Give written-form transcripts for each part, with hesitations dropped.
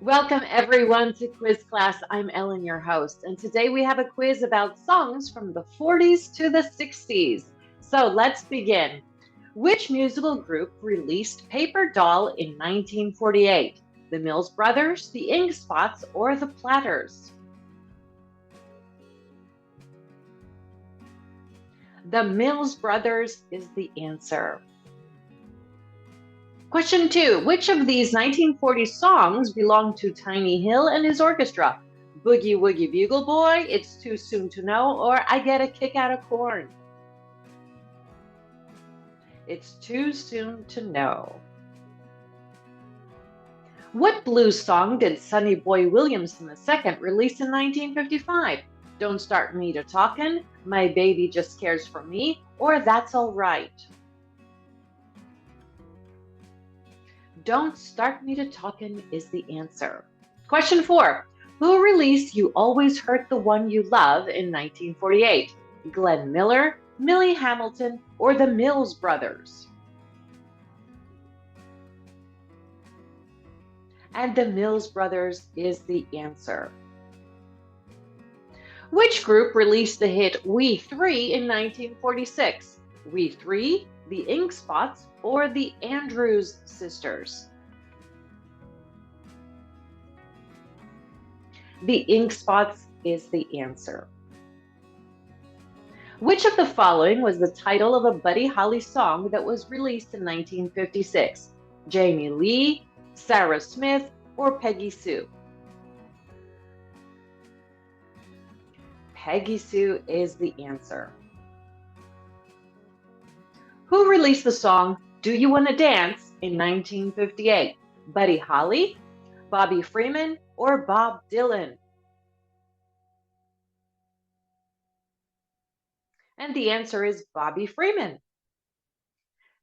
Welcome everyone to Quiz Class. I'm Ellen, your host, and today we have a quiz about songs from the 40s to the 60s. So let's begin. Which musical group released Paper Doll in 1948? The Mills Brothers, the Ink Spots, or the Platters? The Mills Brothers is the answer. Question 2. Which of these 1940 songs belonged to Tiny Hill and his orchestra? Boogie Woogie Bugle Boy, It's Too Soon to Know, or I Get a Kick Out of Corn? It's Too Soon to Know. What blues song did Sonny Boy Williamson II release in 1955? Don't Start Me to Talkin', My Baby Just Cares for Me, or That's All Right? Don't Start Me to Talkin' is the answer. Question 4. Who released You Always Hurt the One You Love in 1948? Glenn Miller, Millie Hamilton, or the Mills Brothers? And the Mills Brothers is the answer. Which group released the hit We Three in 1946? We Three, the Ink Spots, or the Andrews Sisters? The Ink Spots is the answer. Which of the following was the title of a Buddy Holly song that was released in 1956? Jamie Lee, Sarah Smith, or Peggy Sue? Peggy Sue is the answer. Who released the song Do You Wanna Dance in 1958? Buddy Holly, Bobby Freeman, or Bob Dylan? And the answer is Bobby Freeman.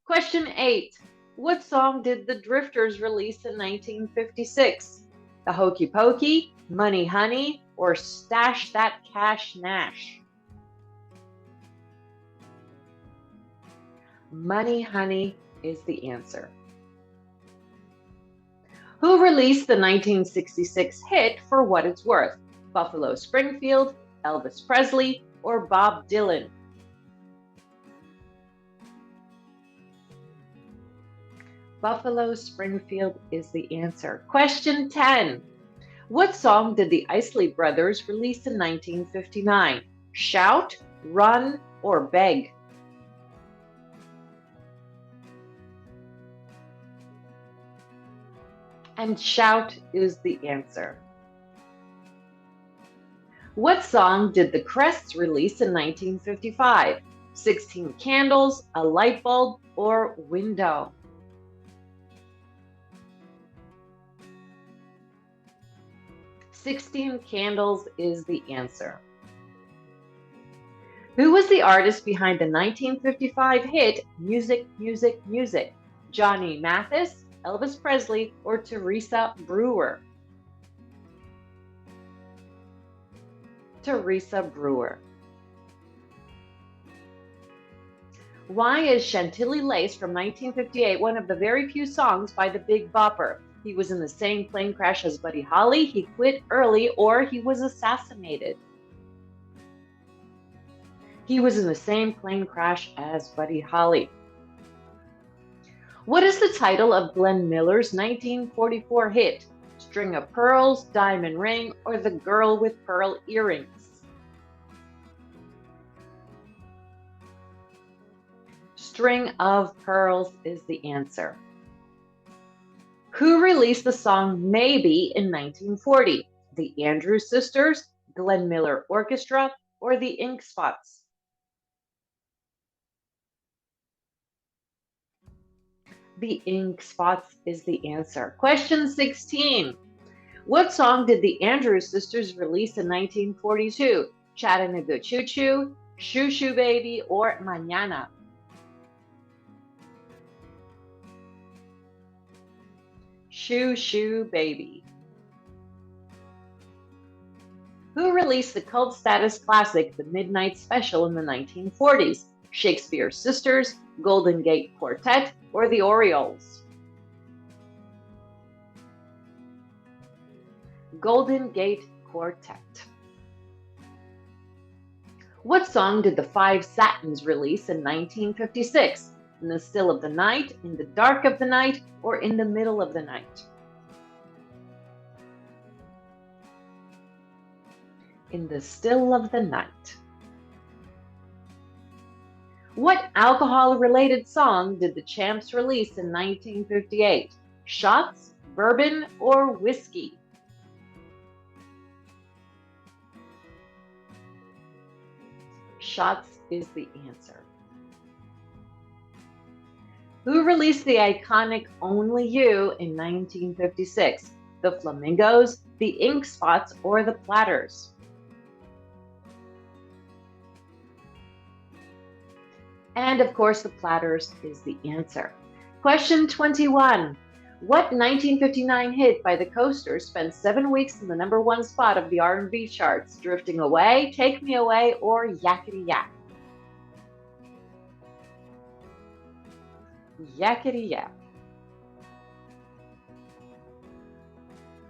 Question 8. What song did the Drifters release in 1956? The Hokey Pokey, Money Honey, or Stash That Cash Nash? Money Honey is the answer. Who released the 1966 hit For What It's Worth? Buffalo Springfield, Elvis Presley, or Bob Dylan? Buffalo Springfield is the answer. Question 10. What song did the Isley Brothers release in 1959? Shout, Run, or Beg? And Shout is the answer. What song did the Crests release in 1955? 16 Candles, A Light Bulb, or Window? "16 Candles" is the answer. Who was the artist behind the 1955 hit Music, Music, Music? Johnny Mathis, Elvis Presley, or Teresa Brewer? Teresa Brewer. Why is Chantilly Lace from 1958 one of the very few songs by the Big Bopper? He was in the same plane crash as Buddy Holly, he quit early, or he was assassinated? He was in the same plane crash as Buddy Holly. What is the title of Glenn Miller's 1944 hit? String of Pearls, Diamond Ring, or The Girl with Pearl Earrings? String of Pearls is the answer. Who released the song Maybe in 1940? The Andrews Sisters, Glenn Miller Orchestra, or the Ink Spots? The Ink Spots is the answer. Question 16. What song did the Andrews Sisters release in 1942? Chattanooga Choo Choo, Shoo Shoo Baby, or Mañana? Shoo Shoo Baby. Who released the cult status classic The Midnight Special in the 1940s? Shakespeare's Sisters, Golden Gate Quartet, or the Orioles? Golden Gate Quartet. What song did the Five Satins release in 1956? In the still of the night, in the dark of the night, or in the middle of the night? In the still of the night. What alcohol-related song did the Champs release in 1958? Shots, bourbon, or whiskey? Shots is the answer. Who released the iconic Only You in 1956? The Flamingos, the Ink Spots, or the Platters? And of course, the Platters is the answer. Question 21. What 1959 hit by the Coasters spent 7 weeks in the #1 spot of the R&B charts? Drifting Away, Take Me Away, or Yakety Yak? Yakety Yak.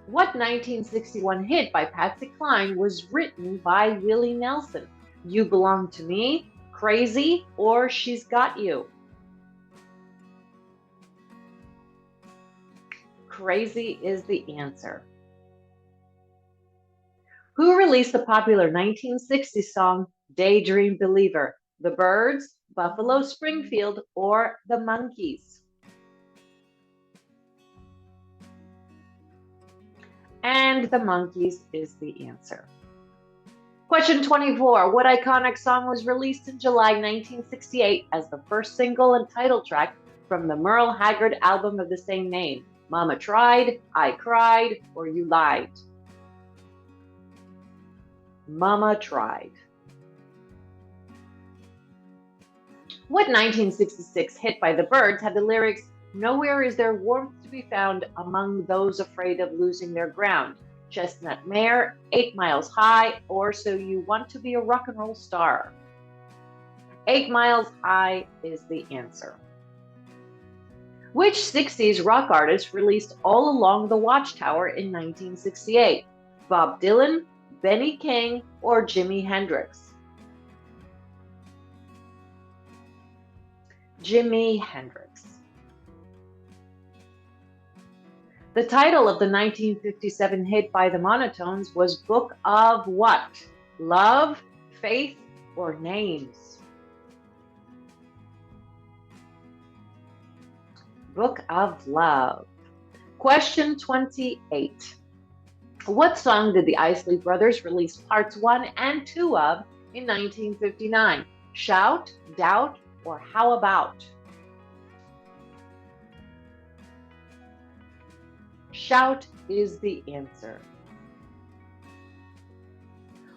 What 1961 hit by Patsy Cline was written by Willie Nelson? You Belong to Me, Crazy, or She's Got You? Crazy is the answer. Who released the popular 1960s song Daydream Believer? The Byrds, Buffalo Springfield, or the Monkees? And the Monkees is the answer. Question 24. What iconic song was released in July 1968 as the first single and title track from the Merle Haggard album of the same name? Mama Tried, I Cried, or You Lied? Mama Tried. What 1966 hit by the Byrds had the lyrics, Nowhere is there warmth to be found among those afraid of losing their ground? Chestnut Mare, 8 Miles High, or So You Want to Be a Rock and Roll Star? 8 Miles High is the answer. Which 60s rock artist released All Along the Watchtower in 1968? Bob Dylan, Benny King, or Jimi Hendrix? Jimi Hendrix. The title of the 1957 hit by the Monotones was Book of what? Love, Faith, or Names? Book of Love. Question 28. What song did the Isley Brothers release parts 1 and 2 of in 1959? Shout, Doubt, or How About? Shout is the answer.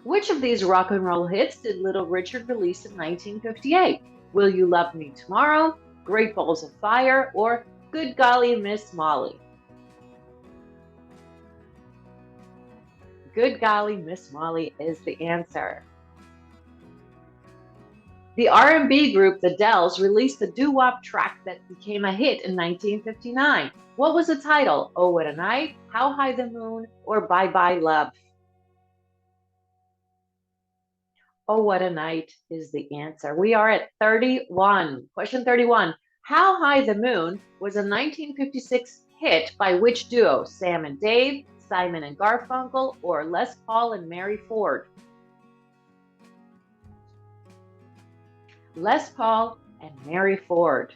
Which of these rock and roll hits did Little Richard release in 1958? Will You Love Me Tomorrow, Great Balls of Fire, or Good Golly Miss Molly? Good Golly Miss Molly is the answer. The R&B group The Dells released a doo-wop track that became a hit in 1959. What was the title? Oh What a Night, How High the Moon, or Bye Bye Love? Oh What a Night is the answer. We are at 31. Question 31. How High the Moon was a 1956 hit by which duo? Sam and Dave, Simon and Garfunkel, or Les Paul and Mary Ford? Les Paul and Mary Ford.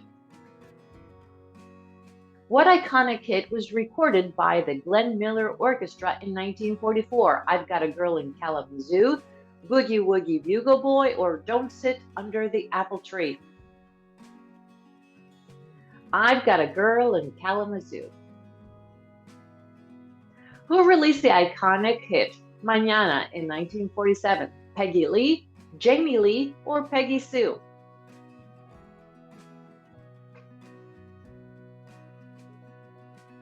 What iconic hit was recorded by the Glenn Miller Orchestra in 1944? I've Got a Girl in Kalamazoo, Boogie Woogie Bugle Boy, or Don't Sit Under the Apple Tree? I've Got a Girl in Kalamazoo. Who released the iconic hit Mañana in 1947? Peggy Lee, Jamie Lee, or Peggy Sue?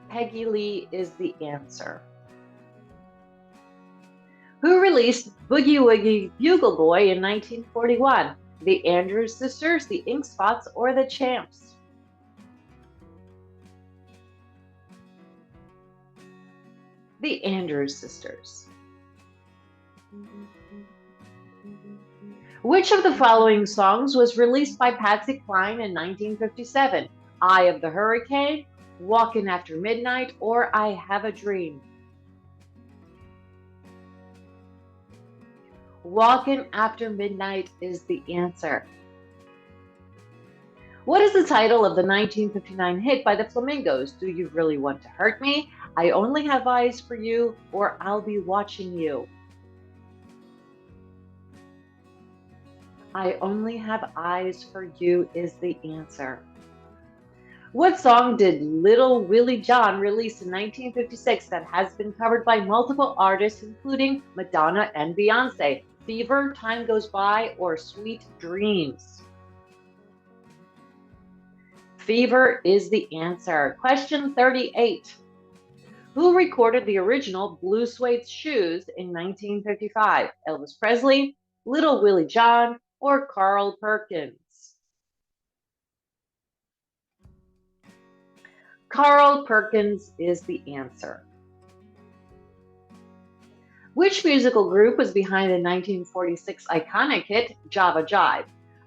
Peggy Lee is the answer. Who released Boogie Woogie Bugle Boy in 1941? The Andrews Sisters, the Ink Spots, or the Champs? The Andrews Sisters. Which of the following songs was released by Patsy Cline in 1957? Eye of the Hurricane, Walkin' After Midnight, or I Have a Dream? Walkin' After Midnight is the answer. What is the title of the 1959 hit by the Flamingos? Do You Really Want to Hurt Me? I Only Have Eyes for You, or I'll Be Watching You? I Only Have Eyes for You is the answer. What song did Little Willie John release in 1956 that has been covered by multiple artists, including Madonna and Beyonce? Fever, Time Goes By, or Sweet Dreams? Fever is the answer. Question 38. Who recorded the original Blue Suede Shoes in 1955? Elvis Presley, Little Willie John, or Carl Perkins? Carl Perkins is the answer. Which musical group was behind the 1946 iconic hit Java Jive?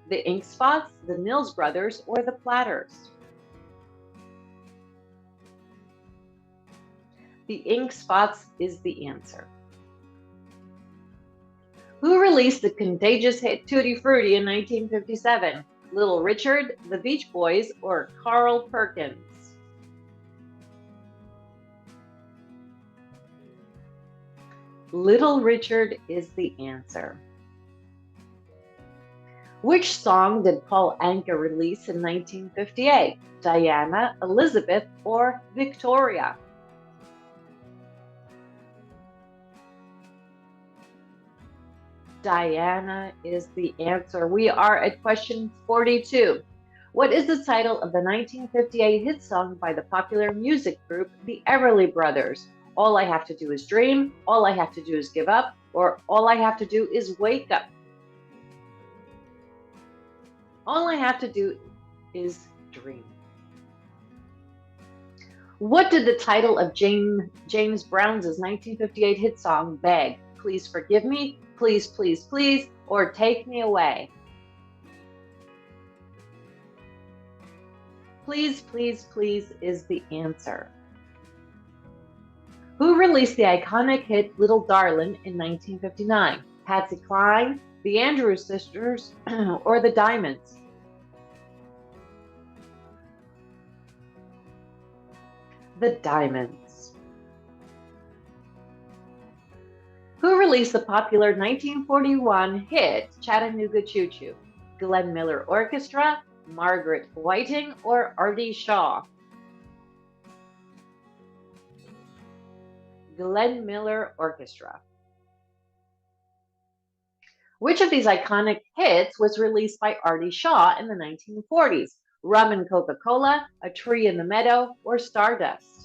The Ink Spots, the Mills Brothers, or the Platters? The Ink Spots is the answer. Who released the contagious hit Tutti Frutti in 1957? Little Richard, the Beach Boys, or Carl Perkins? Little Richard is the answer. Which song did Paul Anka release in 1958? Diana, Elizabeth, or Victoria? Diana is the answer. We are at question 42. What is the title of the 1958 hit song by the popular music group the Everly Brothers? All I Have to Do is Dream, All I Have to Do is Give Up, or All I Have to Do is Wake Up? All I Have to Do is Dream. What did the title of James Brown's 1958 hit song Beg? Please Forgive Me, Please, Please, Please, or Take Me Away? Please, Please, Please is the answer. Who released the iconic hit Little Darlin' in 1959? Patsy Cline, the Andrews Sisters, or the Diamonds? The Diamonds. Who released the popular 1941 hit Chattanooga Choo Choo? Glenn Miller Orchestra, Margaret Whiting, or Artie Shaw? Glenn Miller Orchestra. Which of these iconic hits was released by Artie Shaw in the 1940s? Rum and Coca-Cola, A Tree in the Meadow, or Stardust?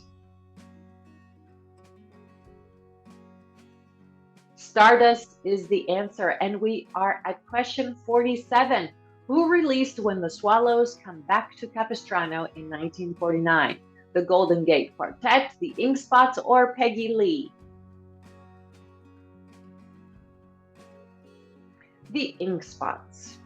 Stardust is the answer, and we are at question 47. Who released When the Swallows Come Back to Capistrano in 1949? The Golden Gate Quartet, the Ink Spots, or Peggy Lee? The Ink Spots.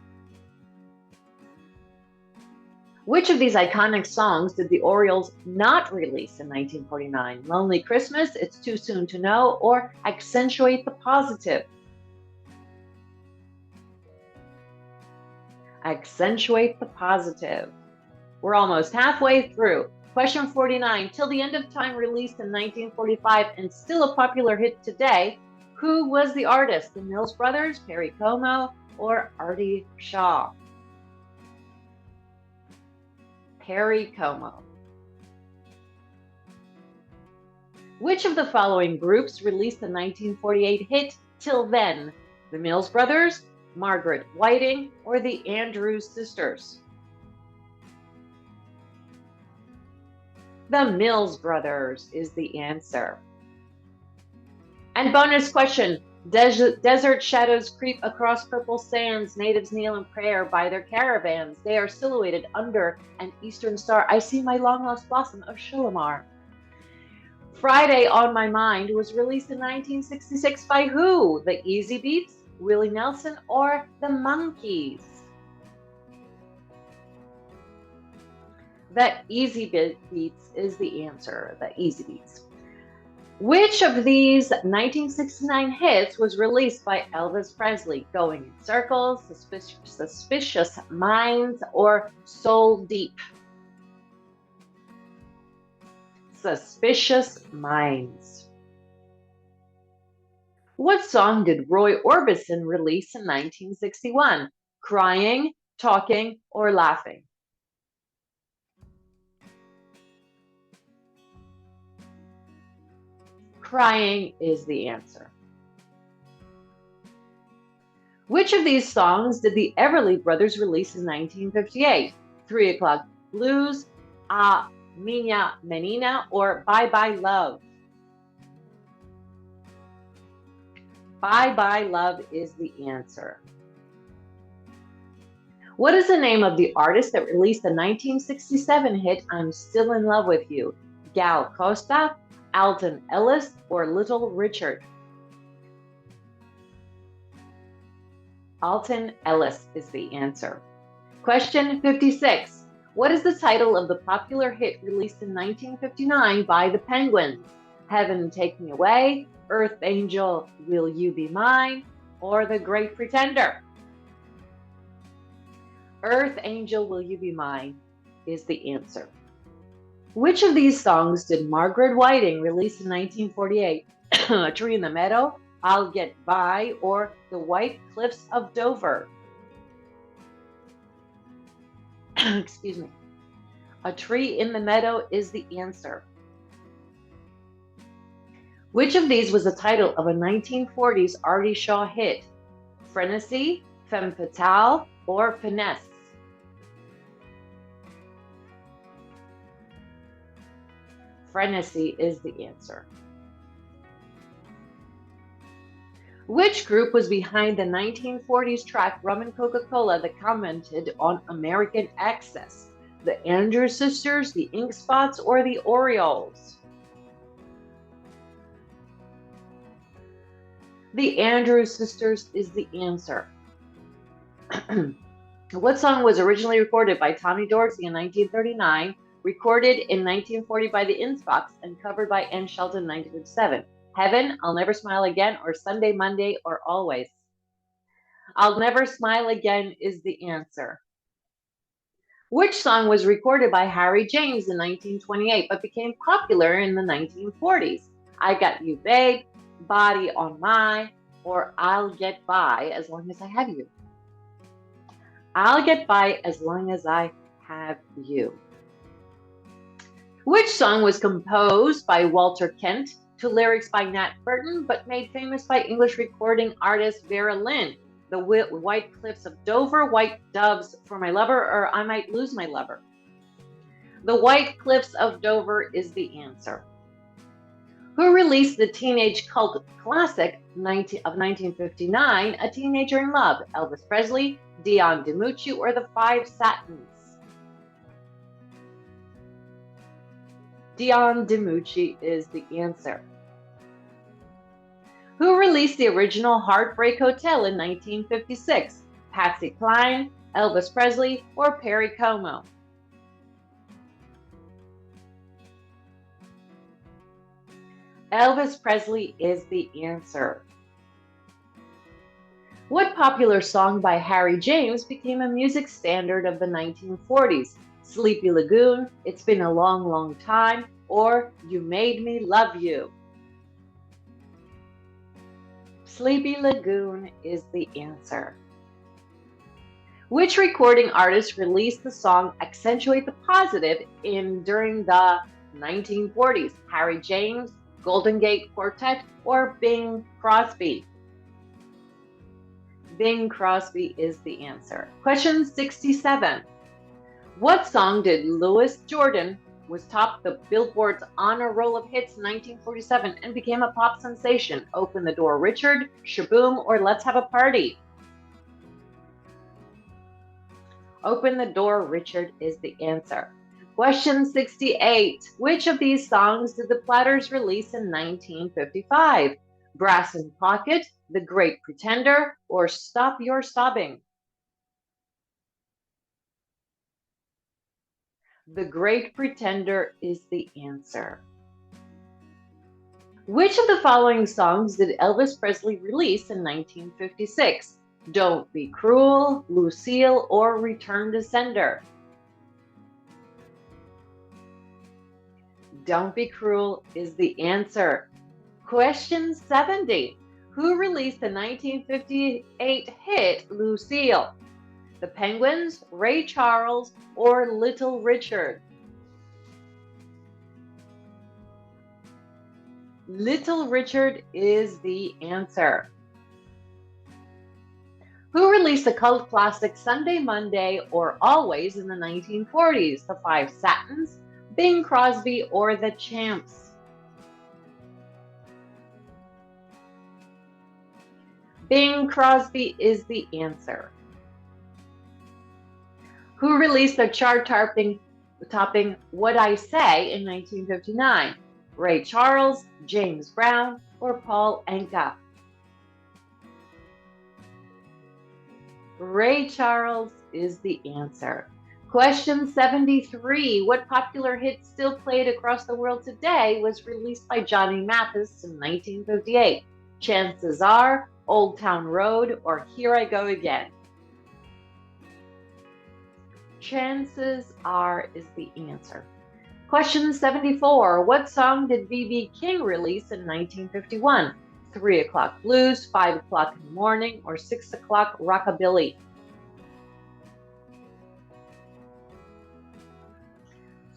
Which of these iconic songs did the Orioles not release in 1949? Lonely Christmas, It's Too Soon to Know, or Accentuate the Positive? Accentuate the Positive. We're almost halfway through. Question 49. Till the End of Time, released in 1945 and still a popular hit today, who was the artist? The Mills Brothers, Perry Como, or Artie Shaw? Perry Como. Which of the following groups released the 1948 hit Till Then? The Mills Brothers, Margaret Whiting, or the Andrews Sisters? The Mills Brothers is the answer. And bonus question, desert shadows creep across purple sands, natives kneel in prayer by their caravans. They are silhouetted under an eastern star. I see my long lost blossom of Shalimar. Friday on My Mind was released in 1966 by who? The Easy Beats, Willie Nelson, or the Monkees? The Easy Beats is the answer, the Easy Beats. Which of these 1969 hits was released by Elvis Presley? Going in Circles, Suspicious Minds, or Soul Deep? Suspicious Minds. What song did Roy Orbison release in 1961? Crying, Talking, or Laughing? Crying is the answer. Which of these songs did the Everly Brothers release in 1958? 3 O'Clock Blues, A Minha Menina, or Bye Bye Love? Bye Bye Love is the answer. What is the name of the artist that released the 1967 hit I'm Still in Love with You? Gal Costa, Alton Ellis, or Little Richard? Alton Ellis is the answer. Question 56. What is the title of the popular hit released in 1959 by the Penguins? Heaven Take Me Away, Earth Angel, Will You Be Mine, or The Great Pretender? Earth Angel, Will You Be Mine is the answer. Which of these songs did Margaret Whiting release in 1948? A Tree in the Meadow, I'll Get By, or The White Cliffs of Dover? Excuse me. A Tree in the Meadow is the answer. Which of these was the title of a 1940s Artie Shaw hit? Frenesy, Femme Fatale, or Finesse? Frenesy is the answer. Which group was behind the 1940s track Rum and Coca-Cola that commented on American excess? The Andrews Sisters, the Ink Spots, or the Orioles? The Andrews Sisters is the answer. What song was originally recorded by Tommy Dorsey in 1939, recorded in 1940 by the Ink Spots, and covered by Ann Shelton in 1957? Heaven, I'll Never Smile Again, or Sunday, Monday, or Always? I'll Never Smile Again is the answer. Which song was recorded by Harry James in 1928 but became popular in the 1940s? I Got You Babe, Body on My, or I'll Get By As Long As I Have You? I'll Get By As Long As I Have You. Which song was composed by Walter Kent to lyrics by Nat Burton but made famous by English recording artist Vera Lynn? The White Cliffs of Dover, White Doves for My Lover, or I Might Lose My Lover? The White Cliffs of Dover is the answer. Who released the teenage cult classic of 1959, A Teenager in Love? Elvis Presley, Dion DiMucci, or the Five Satins? Dion DiMucci is the answer. Who released the original Heartbreak Hotel in 1956? Patsy Cline, Elvis Presley, or Perry Como? Elvis Presley is the answer. What popular song by Harry James became a music standard of the 1940s? Sleepy Lagoon, It's Been a Long, Long Time, or You Made Me Love You? Sleepy Lagoon is the answer. Which recording artist released the song Accentuate the Positive during the 1940s? Harry James, Golden Gate Quartet, or Bing Crosby? Bing Crosby is the answer. Question 67. What song did Louis Jordan was topped the Billboard's Honor Roll of Hits in 1947 and became a pop sensation? Open the Door Richard, Shaboom, or Let's Have a Party? Open the Door Richard is the answer. Question 68. Which of these songs did the Platters release in 1955? Brass in Pocket, The Great Pretender, or Stop Your Sobbing? The Great Pretender is the answer. Which of the following songs did Elvis Presley release in 1956? Don't Be Cruel, Lucille, or Return to Sender? Don't Be Cruel is the answer. Question 70. Who released the 1958 hit Lucille? The Penguins, Ray Charles, or Little Richard? Little Richard is the answer. Who released the cult classic Sunday, Monday, or Always in the 1940s? The Five Satins, Bing Crosby, or the Champs? Bing Crosby is the answer. Who released the chart-topping What I Say in 1959? Ray Charles, James Brown, or Paul Anka? Ray Charles is the answer. Question 73. What popular hit still played across the world today was released by Johnny Mathis in 1958? Chances Are, Old Town Road, or Here I Go Again? Chances Are is the answer. Question 74. What song did B.B. King release in 1951? 3 o'clock blues, 5 o'clock in the morning, or 6 o'clock rockabilly?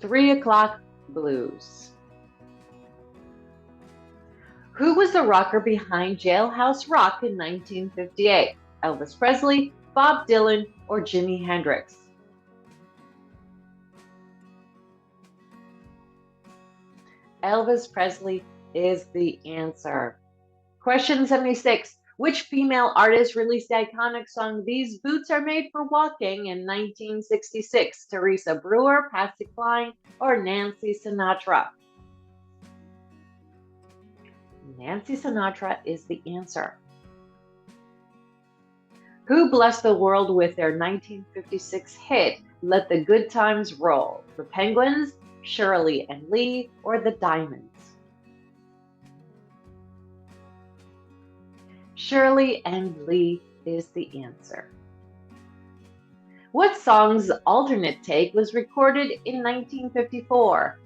3 o'clock blues. Who was the rocker behind Jailhouse Rock in 1958? Elvis Presley, Bob Dylan, or Jimi Hendrix? Elvis Presley is the answer. Question 76. Which female artist released the iconic song These Boots Are Made for Walking in 1966? Teresa Brewer, Patsy Cline, or Nancy Sinatra? Nancy Sinatra is the answer. Who blessed the world with their 1956 hit, Let the Good Times Roll? The Penguins, Shirley and Lee, or the Diamonds? Shirley and Lee is the answer. What song's alternate take was recorded in 1954?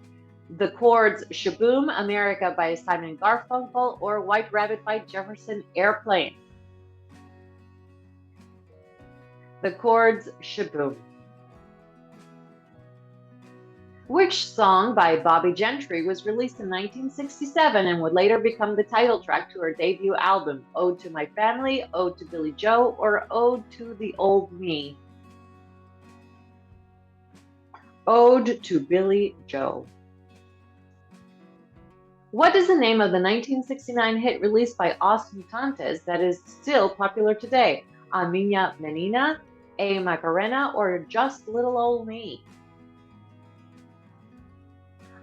The chords Shaboom America by Simon Garfunkel or White Rabbit by Jefferson Airplane? The chords Shaboom. Which song by Bobby Gentry was released in 1967 and would later become the title track to her debut album? Ode to My Family, Ode to Billy Joe, or Ode to the Old Me? Ode to Billy Joe. What is the name of the 1969 hit released by Os Mutantes that is still popular today? A Minha Menina, A Macarena, or Just Little Old Me?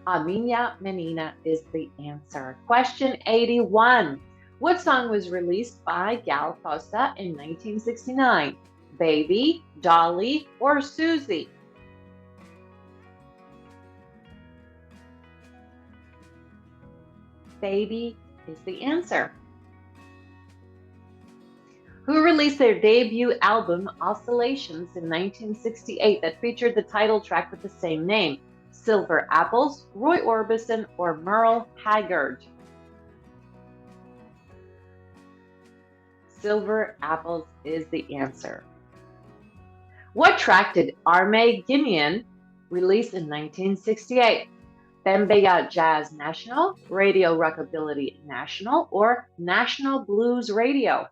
A Minha Menina is the answer. Question 81. What song was released by Gal Costa in 1969? Baby, Dolly, or Susie? Baby is the answer. Who released their debut album Oscillations in 1968 that featured the title track with the same name? Silver Apples, Roy Orbison, or Merle Haggard? Silver Apples is the answer. What track did Arme Guinean release in 1968? Bembeya Jazz National, Radio Rockabilly National, or National Blues Radio?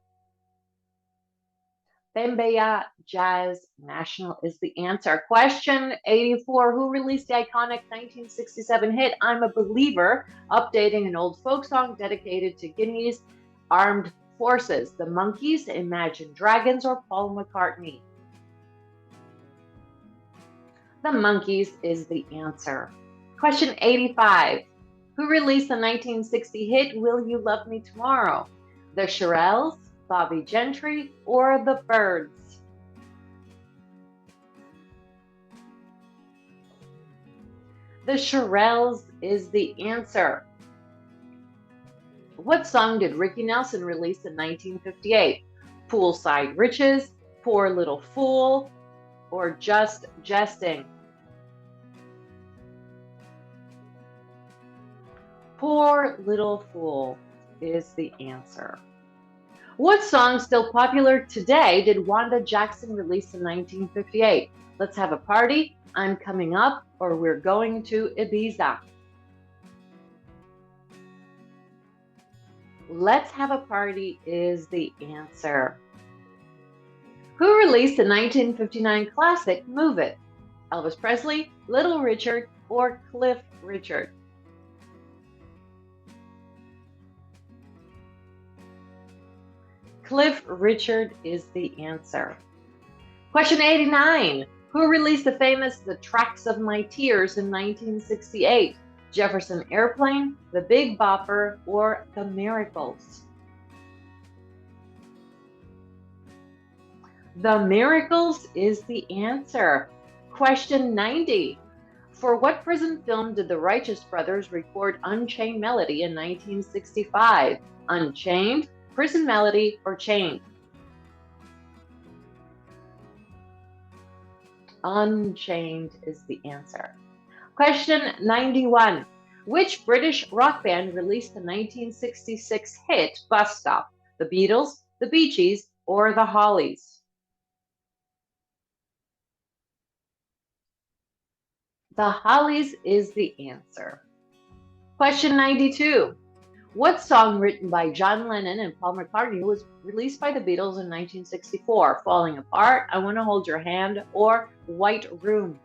Bembeya Jazz National is the answer. Question 84. Who released the iconic 1967 hit I'm a Believer, updating an old folk song dedicated to Guinea's armed forces? The Monkees, Imagine Dragons, or Paul McCartney? The Monkees is the answer. Question 85. Who released the 1960 hit Will You Love Me Tomorrow? The Shirelles, Bobby Gentry, or the Byrds? The Shirelles is the answer. What song did Ricky Nelson release in 1958? Poolside Riches, Poor Little Fool, or Just Jesting? Poor Little Fool is the answer. What song still popular today did Wanda Jackson release in 1958? Let's Have a Party, I'm Coming Up, or We're Going to Ibiza? Let's Have a Party is the answer. Who released the 1959 classic Move It? Elvis Presley, Little Richard, or Cliff Richard? Cliff Richard is the answer. Question 89. Who released the famous The Tracks of My Tears in 1968? Jefferson Airplane, The Big Bopper, or The Miracles? The Miracles is the answer. Question 90. For what prison film did the Righteous Brothers record Unchained Melody in 1965? Unchained, Prison Melody, or Chained? Unchained is the answer. Question 91. Which British rock band released the 1966 hit Bus Stop? The Beatles, the Bee Gees, or the Hollies? The Hollies is the answer. Question 92. What song written by John Lennon and Paul McCartney was released by the Beatles in 1964? Falling Apart, I Want to Hold Your Hand, or White Room?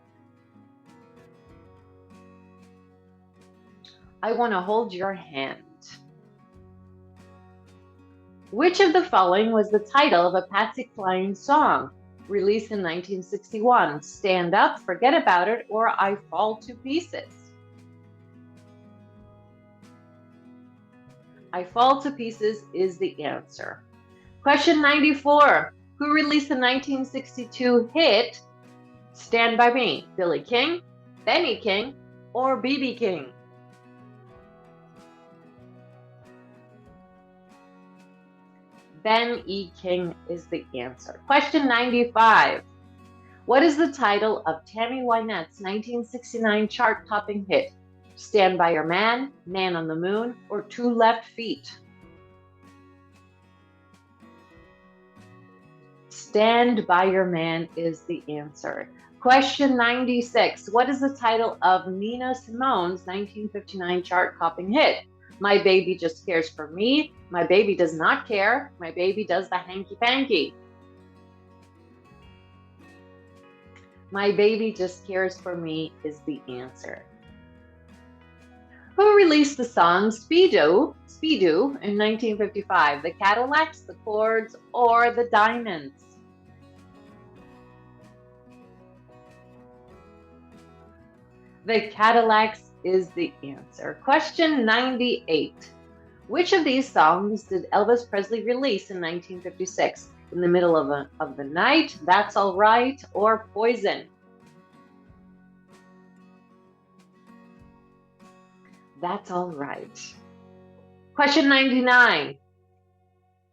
I Want to Hold Your Hand. Which of the following was the title of a Patsy Cline song released in 1961? Stand Up, Forget About It, or I Fall to Pieces? I Fall to Pieces is the answer. Question 94. Who released the 1962 hit Stand By Me? Billy King, Benny King, or B.B. King? Ben E. King is the answer. Question 95. What is the title of Tammy Wynette's 1969 chart-topping hit? Stand By Your Man, Man on the Moon, or Two Left Feet? Stand By Your Man is the answer. Question 96. What is the title of Nina Simone's 1959 chart-topping hit? My Baby Just Cares for Me, My Baby Does Not Care, My Baby Does the Hanky Panky? My Baby Just Cares for Me is the answer. Who released the song Speedo in 1955? The Cadillacs, the Chords, or the Diamonds? The Cadillacs is the answer. Question 98. Which of these songs did Elvis Presley release in 1956? In the Middle of the Night, That's All Right, or Poison? That's All Right. Question 99.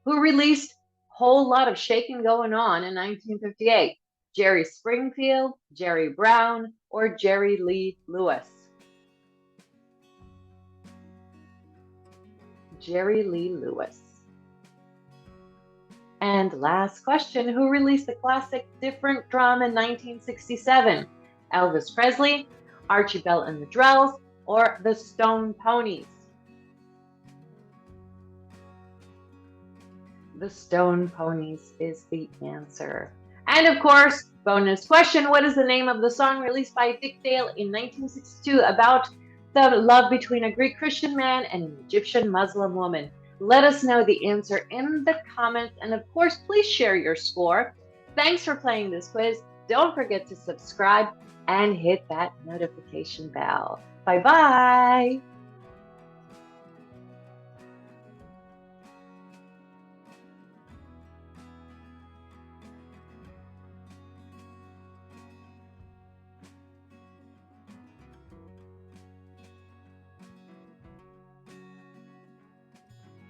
Who released Whole Lot of Shakin' Going On in 1958? Jerry Springfield, Jerry Brown, or Jerry Lee Lewis? Jerry Lee Lewis. And last question, who released the classic Different Drum in 1967? Elvis Presley, Archie Bell and the Drells, or the Stone Ponies? The Stone Ponies is the answer. And of course, bonus question, what is the name of the song released by Dick Dale in 1962 about the love between a Greek Christian man and an Egyptian Muslim woman? Let us know the answer in the comments, and of course, please share your score. Thanks for playing this quiz. don't forget to subscribe and hit that notification bell. Bye bye.